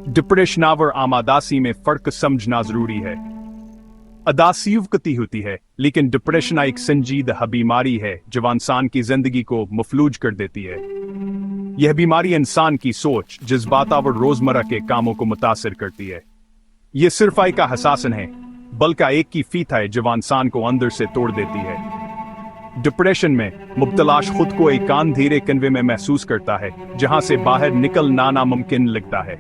Depression और आमादासी में फर्क समझना जरूरी है। अदासी वक्ती होती है, लेकिन डिप्रेशन एक संजीदा बीमारी है जो इंसान की जिंदगी को मफलूज कर देती है। यह बीमारी इंसान की सोच, जज्बात और रोजमर्रा के कामों को मुतासिर करती है। यह सिर्फ एक का हसासन है, बल्कि एक की फीत है जो इंसान को अंदर से तोड़ देती है। डिप्रेशन में मुब्तलाश खुद को एक अंधेरे कन्वे में महसूस करता है, जहां से बाहर निकलना नामुमकिन लगता है।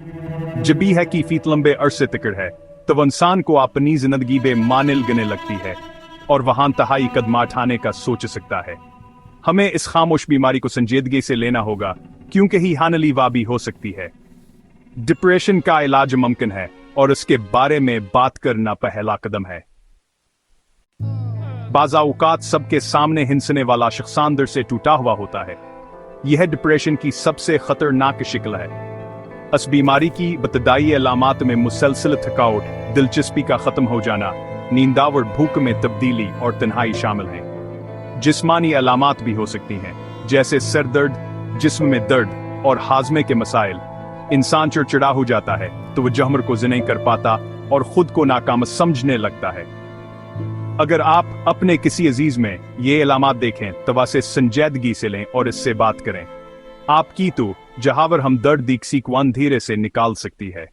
जब भी है कि फीत लंबे अरसे तक है, तब इंसान को अपनी जिंदगी बेमानिल गने लगती है और वहां तहाई कदम उठाने का सोच सकता है। हमें इस खामोश बीमारी को संजीदगी से लेना होगा, क्योंकि ही हानलीवा भी हो सकती है। डिप्रेशन का इलाज मुमकिन है और इसके बारे में बात करना पहला कदम है। बाज़ औक़ात सबके सामने हिंसने वाला शख्स अंदर से टूटा हुआ होता है। यह डिप्रेशन की सबसे खतरनाक शिक्ल है। इस बीमारी की इब्तदाई अलामात में मुसलसल थकावट, दिलचस्पी का खत्म हो जाना, नींद और भूख में तब्दीली और तन्हाई शामिल हैं। जिस्मानी अलामात भी हो सकती हैं, जैसे सर दर्द, जिस्म में दर्द और हाजमे के मसाइल। इंसान चिड़चिड़ा हो जाता है, तवज्जो मरकूज़ नहीं कर पाता और खुद को नाकाम समझने लगता है। अगर आप अपने किसी अजीज में ये अलामात देखें, तो इसे संजीदगी से लें और इससे बात करें। आपकी तो जहावर हम दर्द दीक्सी को अंधेरे से निकाल सकती है।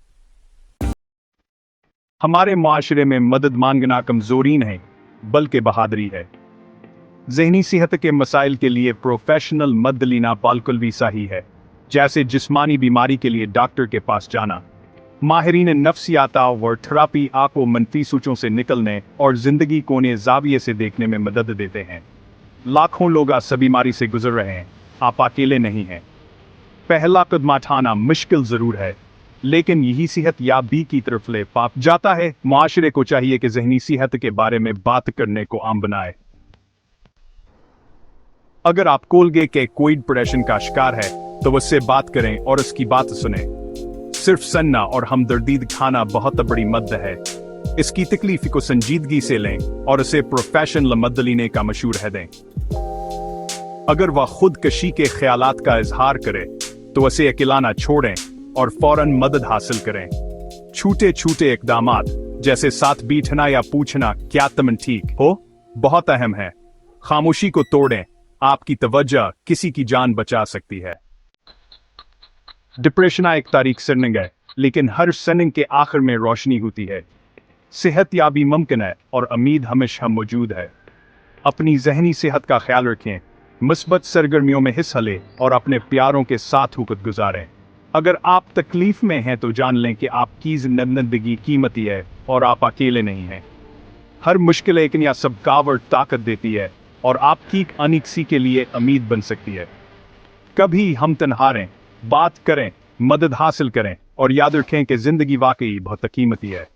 हमारे माशरे में मदद मांगना कमजोरी नहीं, बल्कि बहादुरी है। ज़हनी सेहत के मसाइल के लिए प्रोफेशनल मदद लेना बिल्कुल भी सही है, जैसे जिस्मानी बीमारी के लिए डॉक्टर के पास जाना। माहिरीन नफ्सियात और थेरापी आपको मनफी सोचों से निकलने और जिंदगी को नए ज़ाविये से देखने में मदद देते हैं। लाखों लोग इस बीमारी से गुजर रहे हैं, आप अकेले नहीं हैं। पहला कदम उठाना मुश्किल जरूर है, लेकिन यही सेहत याबी की तरफ ले पाप जाता है। माशरे को चाहिए कि ज़हनी सेहत के बारे में बात करने को आम बनाए। अगर आप कोलगे के कोई डिप्रेशन का शिकार है, तो उससे बात करें और उसकी बात सुने। सिर्फ सन्ना और हमदर्दी दिखाना बहुत बड़ी मदद है। इसकी तकलीफ को संजीदगी से लें और उसे प्रोफेशनल मदद लेने का मशवरा दें। अगर वह खुदकशी के ख्यालात का इजहार करे, तो उसे अकेला ना छोड़ें और फौरन मदद हासिल करें। छोटे छोटे इकदामात, जैसे साथ बैठना या पूछना क्या तुम ठीक हो, बहुत अहम है। खामोशी को तोड़ें, आपकी तवज्जो किसी की जान बचा सकती है। डिप्रेशन एक तारीख सरनिंग है, लेकिन हर सरनिंग के आखिर में रोशनी होती है। सेहत याबी मुमकिन है और उम्मीद हमेशा मौजूद है। अपनी ज़हनी सेहत का ख्याल रखें, मुस्बत सरगर्मियों में हिस्सा लें और अपने प्यारों के साथ वक़्त गुजारें। अगर आप तकलीफ में हैं, तो जान लें कि आपकी जिंदगी कीमती है और आप अकेले नहीं हैं। हर मुश्किल एक नया सबकावर ताकत देती है और आपकी अनिक्सी के लिए उम्मीद बन सकती है। कभी हम तन्हा रहें, बात करें, मदद हासिल करें और याद रखें कि जिंदगी वाकई बहुत कीमती है।